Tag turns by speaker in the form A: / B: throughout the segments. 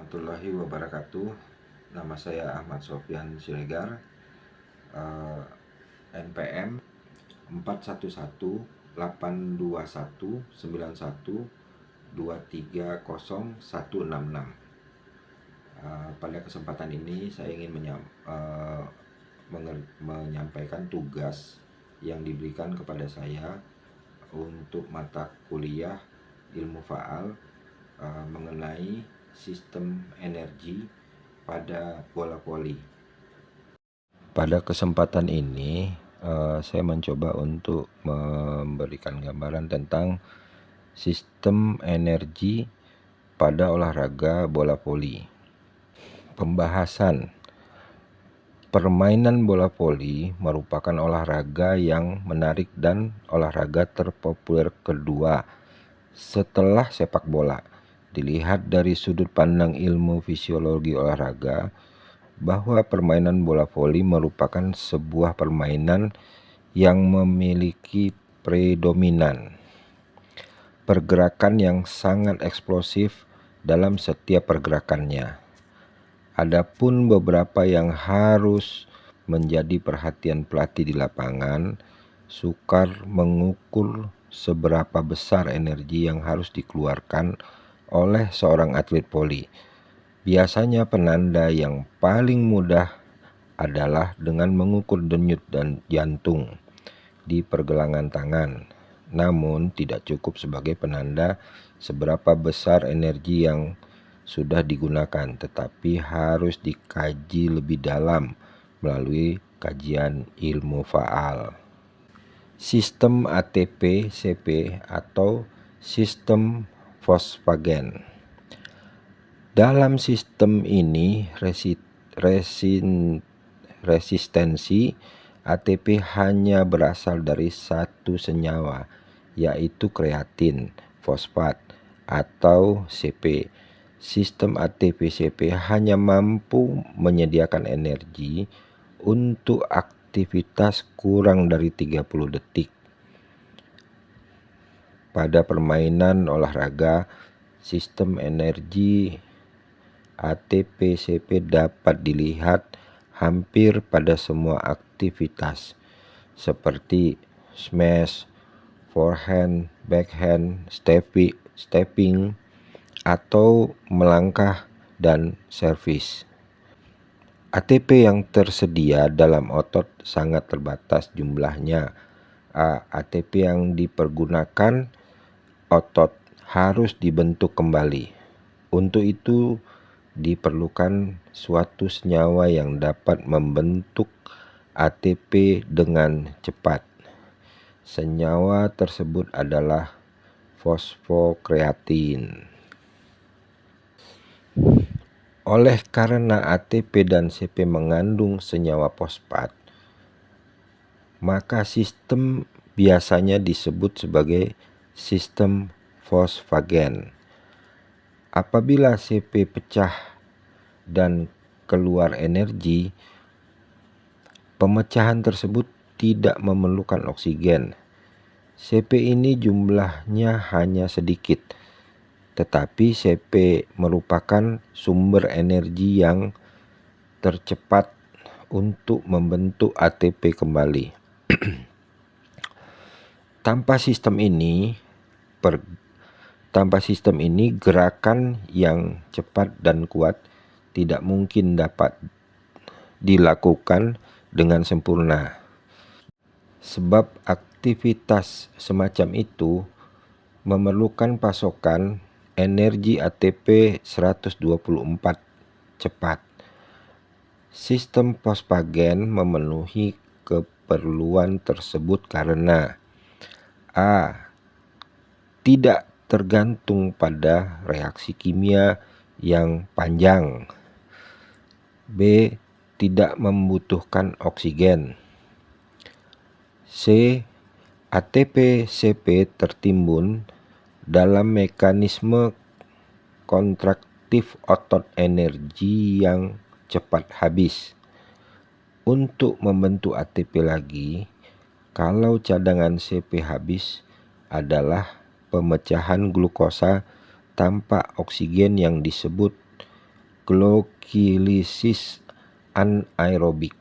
A: warahmatullahi wabarakatuh. Nama saya Ahmad Sofyan Siregar, NPM 41819191230166. Pada kesempatan ini saya ingin menyampaikan tugas yang diberikan kepada saya untuk mata kuliah ilmu faal mengenai sistem energi pada bola voli. Pada kesempatan ini saya mencoba untuk memberikan gambaran tentang sistem energi pada olahraga bola voli. Pembahasan. Permainan bola voli merupakan olahraga yang menarik dan olahraga terpopuler kedua setelah sepak bola. Dilihat dari sudut pandang ilmu fisiologi olahraga, bahwa permainan bola voli merupakan sebuah permainan yang memiliki predominan pergerakan yang sangat eksplosif dalam setiap pergerakannya. Adapun beberapa yang harus menjadi perhatian pelatih di lapangan, sukar mengukur seberapa besar energi yang harus dikeluarkan oleh seorang atlet voli. Biasanya penanda yang paling mudah adalah dengan mengukur denyut dan jantung di pergelangan tangan. Namun tidak cukup sebagai penanda seberapa besar energi yang sudah digunakan, tetapi harus dikaji lebih dalam melalui kajian ilmu faal. Sistem ATP-CP atau sistem fosfagen. Dalam sistem ini resistensi ATP hanya berasal dari satu senyawa, yaitu kreatin fosfat atau CP. Sistem ATP-CP hanya mampu menyediakan energi untuk aktivitas kurang dari 30 detik. Pada permainan olahraga, sistem energi ATP-CP dapat dilihat hampir pada semua aktivitas seperti smash, forehand, backhand, stepping, atau melangkah dan servis. ATP yang tersedia dalam otot sangat terbatas jumlahnya. ATP yang dipergunakan otot harus dibentuk kembali. Untuk itu diperlukan suatu senyawa yang dapat membentuk ATP dengan cepat. Senyawa tersebut adalah fosfokreatin. Oleh karena ATP dan CP mengandung senyawa fosfat, maka sistem biasanya disebut sebagai sistem fosfagen. Apabila CP pecah dan keluar energi, pemecahan tersebut tidak memerlukan oksigen. CP ini jumlahnya hanya sedikit, tetapi CP merupakan sumber energi yang tercepat untuk membentuk ATP kembali. Tanpa sistem ini, gerakan yang cepat dan kuat tidak mungkin dapat dilakukan dengan sempurna. Sebab aktivitas semacam itu memerlukan pasokan energi ATP 124 cepat. Sistem fosfagen memenuhi keperluan tersebut karena A. Tidak tergantung pada reaksi kimia yang panjang. B. Tidak membutuhkan oksigen. C. ATP-CP tertimbun dalam mekanisme kontraktif otot energi yang cepat habis. Untuk membentuk ATP lagi, kalau cadangan CP habis, adalah pemecahan glukosa tanpa oksigen yang disebut glycolysis anaerobik.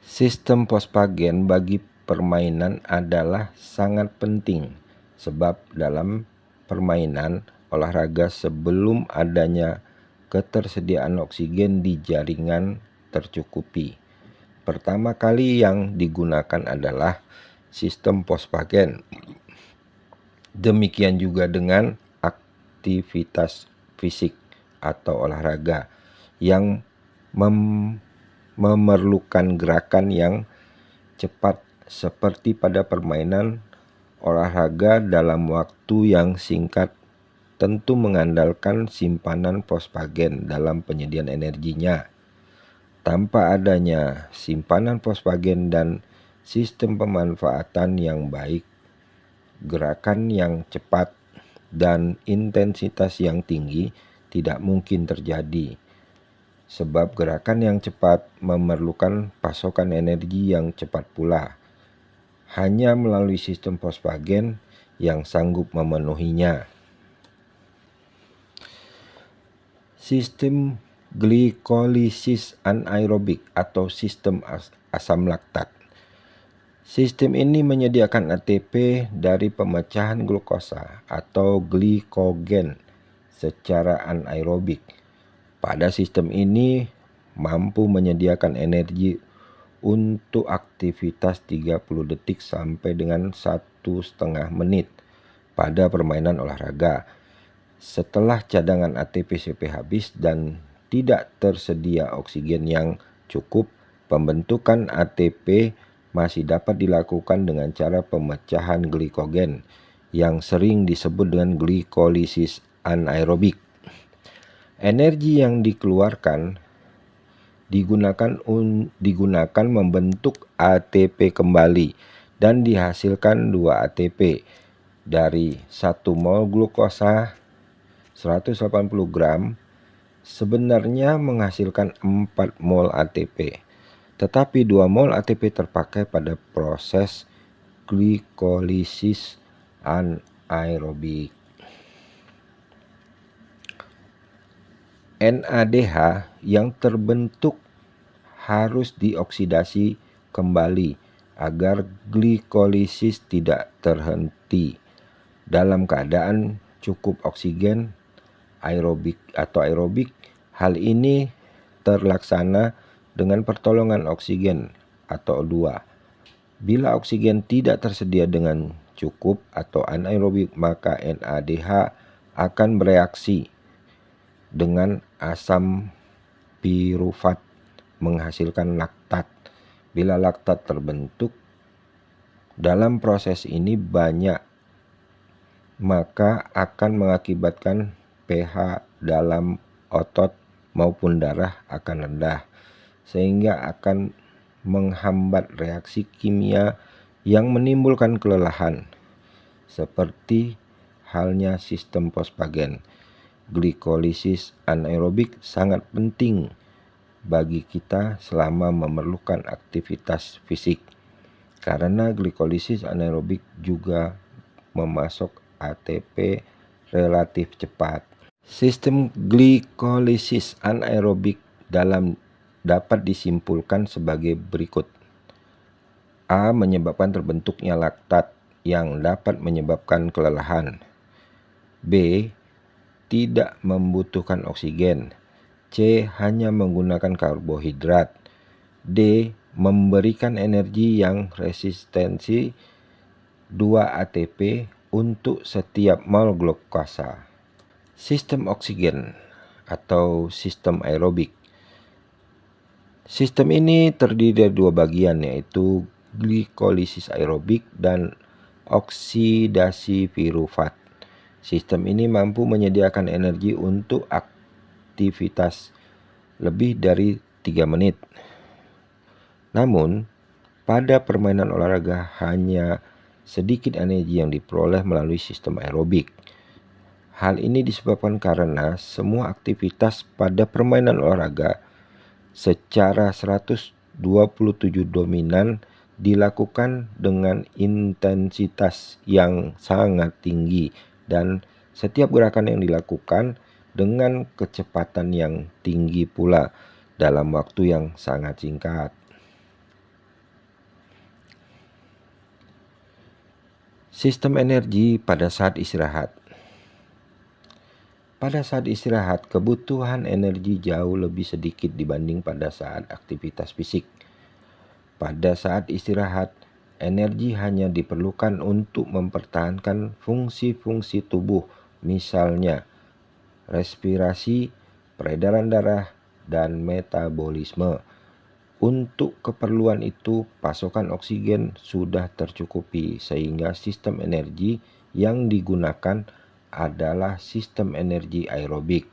A: Sistem fosfagen bagi permainan adalah sangat penting sebab dalam permainan olahraga sebelum adanya ketersediaan oksigen di jaringan tercukupi. Pertama kali yang digunakan adalah sistem fosfagen. Demikian juga dengan aktivitas fisik atau olahraga yang memerlukan gerakan yang cepat seperti pada permainan olahraga dalam waktu yang singkat tentu mengandalkan simpanan fosfagen dalam penyediaan energinya. Tanpa adanya simpanan fosfagen dan sistem pemanfaatan yang baik, gerakan yang cepat dan intensitas yang tinggi tidak mungkin terjadi. Sebab gerakan yang cepat memerlukan pasokan energi yang cepat pula. Hanya melalui sistem fosfagen yang sanggup memenuhinya. Sistem glikolisis anaerobik atau sistem asam laktat. Sistem ini menyediakan ATP dari pemecahan glukosa atau glikogen secara anaerobik. Pada sistem ini mampu menyediakan energi untuk aktivitas 30 detik sampai dengan 1,5 menit pada permainan olahraga. Setelah cadangan ATP-CP habis dan tidak tersedia oksigen yang cukup, pembentukan ATP masih dapat dilakukan dengan cara pemecahan glikogen yang sering disebut dengan glikolisis anaerobik. Energi yang dikeluarkan digunakan membentuk ATP kembali dan dihasilkan 2 ATP dari 1 mol glukosa 180 gram sebenarnya menghasilkan 4 mol ATP, tetapi 2 mol ATP terpakai pada proses glikolisis anaerobik. NADH yang terbentuk harus dioksidasi kembali agar glikolisis tidak terhenti. Dalam keadaan cukup oksigen aerobik, hal ini terlaksana dengan pertolongan oksigen atau O2. Bila oksigen tidak tersedia dengan cukup atau anaerobik, maka NADH akan bereaksi dengan asam pirufat menghasilkan laktat. Bila laktat terbentuk dalam proses ini banyak, maka akan mengakibatkan pH dalam otot maupun darah akan rendah, sehingga akan menghambat reaksi kimia yang menimbulkan kelelahan, seperti halnya sistem fosfagen. Glikolisis anaerobik sangat penting bagi kita selama memerlukan aktivitas fisik, karena glikolisis anaerobik juga memasok ATP relatif cepat. Sistem glikolisis anaerobik dapat disimpulkan sebagai berikut. A. Menyebabkan terbentuknya laktat yang dapat menyebabkan kelelahan. B. Tidak membutuhkan oksigen. C. Hanya menggunakan karbohidrat. D. Memberikan energi yang resistensi 2 ATP untuk setiap mol glukosa. Sistem oksigen atau sistem aerobik. Sistem ini terdiri dari 2 bagian, yaitu glikolisis aerobik dan oksidasi pirufat. Sistem ini mampu menyediakan energi untuk aktivitas lebih dari 3 menit. Namun, pada permainan olahraga hanya sedikit energi yang diperoleh melalui sistem aerobik. Hal ini disebabkan karena semua aktivitas pada permainan olahraga secara 127 dominan dilakukan dengan intensitas yang sangat tinggi, dan setiap gerakan yang dilakukan dengan kecepatan yang tinggi pula dalam waktu yang sangat singkat. Sistem energi pada saat istirahat. Pada saat istirahat, kebutuhan energi jauh lebih sedikit dibanding pada saat aktivitas fisik. Pada saat istirahat, energi hanya diperlukan untuk mempertahankan fungsi-fungsi tubuh, misalnya respirasi, peredaran darah, dan metabolisme. Untuk keperluan itu, pasokan oksigen sudah tercukupi sehingga sistem energi yang digunakan adalah sistem energi aerobik.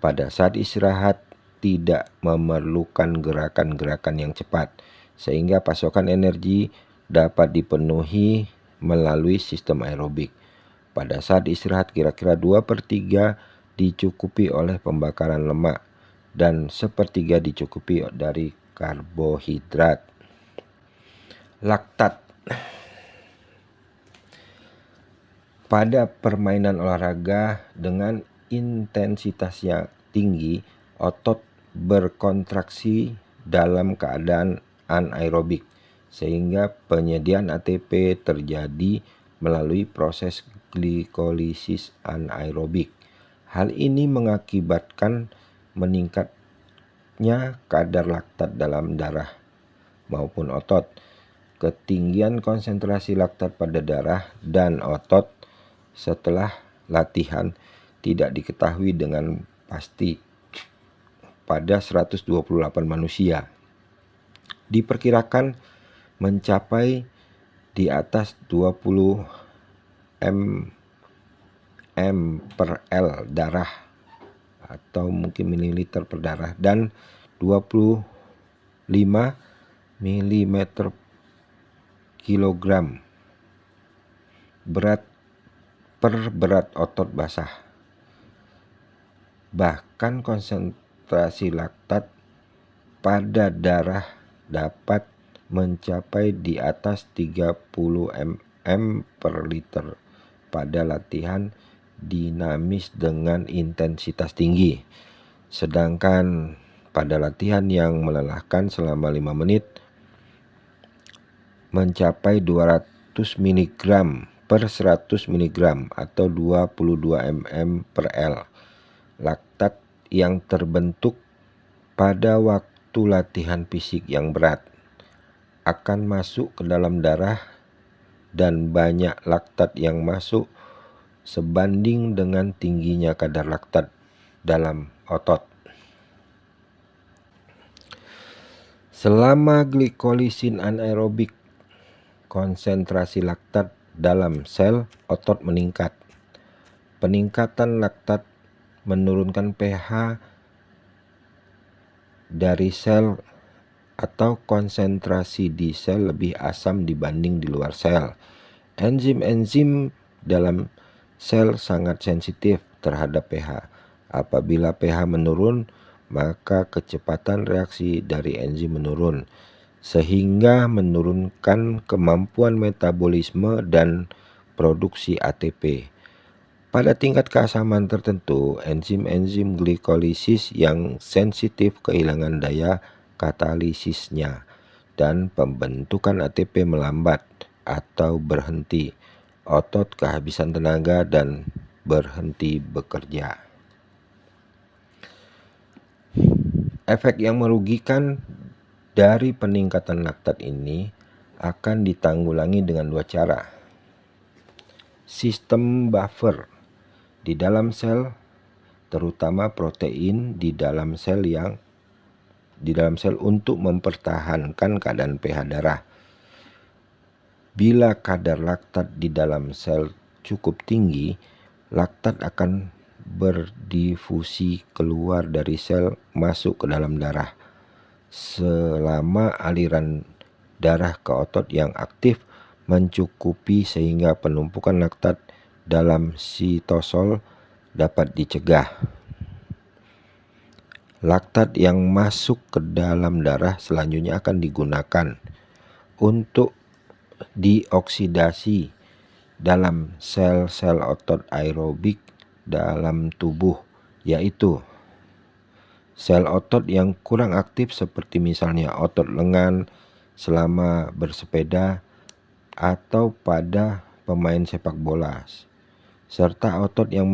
A: Pada saat istirahat tidak memerlukan gerakan-gerakan yang cepat, sehingga pasokan energi dapat dipenuhi melalui sistem aerobik. Pada saat istirahat kira-kira 2/3 dicukupi oleh pembakaran lemak dan 1/3 dicukupi dari karbohidrat. Laktat. Pada permainan olahraga dengan intensitas yang tinggi, otot berkontraksi dalam keadaan anaerobik, sehingga penyediaan ATP terjadi melalui proses glikolisis anaerobik. Hal ini mengakibatkan meningkatnya kadar laktat dalam darah maupun otot. Ketinggian konsentrasi laktat pada darah dan otot setelah latihan tidak diketahui dengan pasti pada 128 manusia. Diperkirakan mencapai di atas 20 ml darah atau mungkin mililiter per darah dan 25 mm kilogram berat otot basah. Bahkan konsentrasi laktat pada darah dapat mencapai di atas 30 mm per liter pada latihan dinamis dengan intensitas tinggi. Sedangkan pada latihan yang melelahkan selama 5 menit mencapai 200 mg per 100 mg atau 22 mm per L. Laktat yang terbentuk pada waktu latihan fisik yang berat akan masuk ke dalam darah, dan banyak laktat yang masuk sebanding dengan tingginya kadar laktat dalam otot. Selama glikolisin anaerobik, konsentrasi laktat dalam sel otot meningkat. Peningkatan laktat menurunkan pH dari sel atau konsentrasi di sel lebih asam dibanding di luar sel. Enzim-enzim dalam sel sangat sensitif terhadap pH. Apabila pH menurun, maka kecepatan reaksi dari enzim menurun, sehingga menurunkan kemampuan metabolisme dan produksi ATP. Pada tingkat keasaman tertentu, enzim-enzim glikolisis yang sensitif kehilangan daya katalisisnya dan pembentukan ATP melambat atau berhenti. Otot kehabisan tenaga dan berhenti bekerja. Efek yang merugikan dari peningkatan laktat ini akan ditanggulangi dengan 2 cara. Sistem buffer di dalam sel, terutama protein di dalam sel untuk mempertahankan keadaan pH darah. Bila kadar laktat di dalam sel cukup tinggi, laktat akan berdifusi keluar dari sel masuk ke dalam darah. Selama aliran darah ke otot yang aktif mencukupi sehingga penumpukan laktat dalam sitosol dapat dicegah. Laktat yang masuk ke dalam darah selanjutnya akan digunakan untuk dioksidasi dalam sel-sel otot aerobik dalam tubuh yaitu sel otot yang kurang aktif seperti misalnya otot lengan selama bersepeda atau pada pemain sepak bola, serta otot yang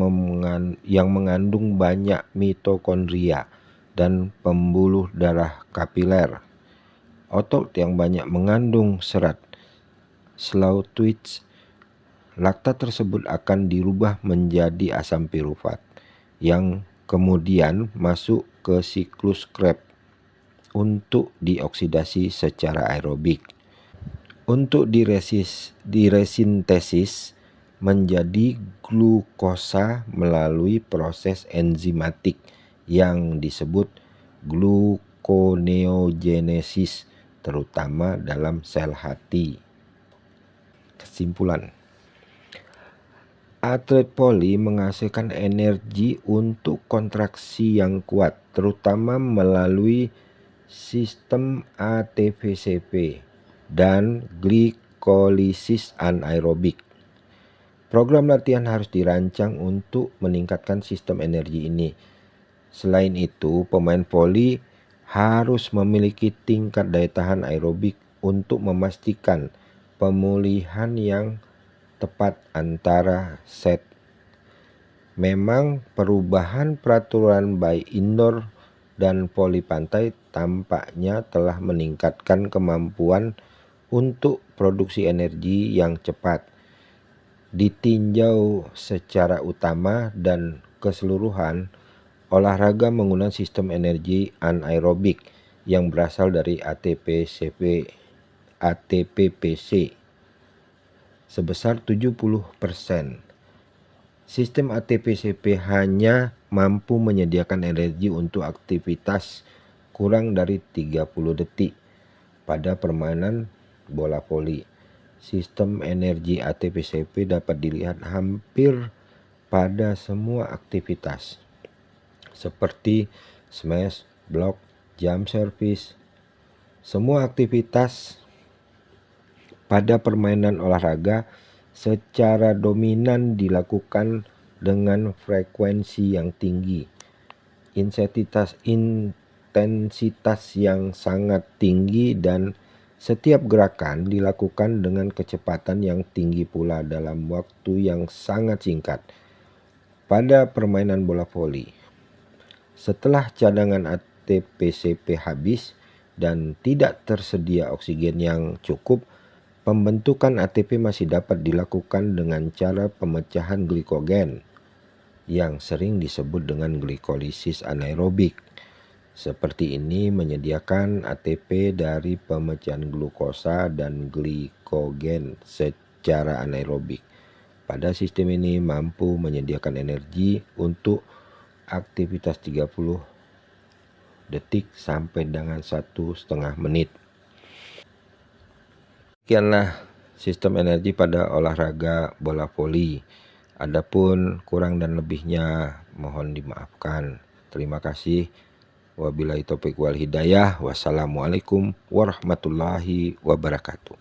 A: mengandung banyak mitokondria dan pembuluh darah kapiler. Otot yang banyak mengandung serat slow twitch, laktat tersebut akan dirubah menjadi asam pirufat yang kemudian masuk ke siklus Krebs untuk dioksidasi secara aerobik untuk diresintesis menjadi glukosa melalui proses enzimatik yang disebut gluconeogenesis, terutama dalam sel hati. Kesimpulan, atlet poli menghasilkan energi untuk kontraksi yang kuat, terutama melalui sistem ATP-CP dan glikolisis anaerobik. Program latihan harus dirancang untuk meningkatkan sistem energi ini. Selain itu, pemain voli harus memiliki tingkat daya tahan aerobik untuk memastikan pemulihan yang tepat antara set. Memang perubahan peraturan baik indoor dan voli pantai tampaknya telah meningkatkan kemampuan untuk produksi energi yang cepat, ditinjau secara utama dan keseluruhan. Olahraga menggunakan sistem energi anaerobik yang berasal dari ATP-PC sebesar 70%. Sistem ATP-CP hanya mampu menyediakan energi untuk aktivitas kurang dari 30 detik pada permainan bola voli. Sistem energi ATP-CP dapat dilihat hampir pada semua aktivitas seperti smash, block, jump service. Semua aktivitas pada permainan olahraga secara dominan dilakukan dengan frekuensi yang tinggi, intensitas yang sangat tinggi, dan setiap gerakan dilakukan dengan kecepatan yang tinggi pula dalam waktu yang sangat singkat. Pada permainan bola voli, setelah cadangan ATP-CP habis dan tidak tersedia oksigen yang cukup, pembentukan ATP masih dapat dilakukan dengan cara pemecahan glikogen yang sering disebut dengan glikolisis anaerobik. Seperti ini menyediakan ATP dari pemecahan glukosa dan glikogen secara anaerobik. Pada sistem ini mampu menyediakan energi untuk aktivitas 30 detik sampai dengan 1,5 menit. Sekianlah sistem energi pada olahraga bola voli. Adapun kurang dan lebihnya mohon dimaafkan. Terima kasih. Wabillahi taufiq wal hidayah. Wassalamualaikum warahmatullahi wabarakatuh.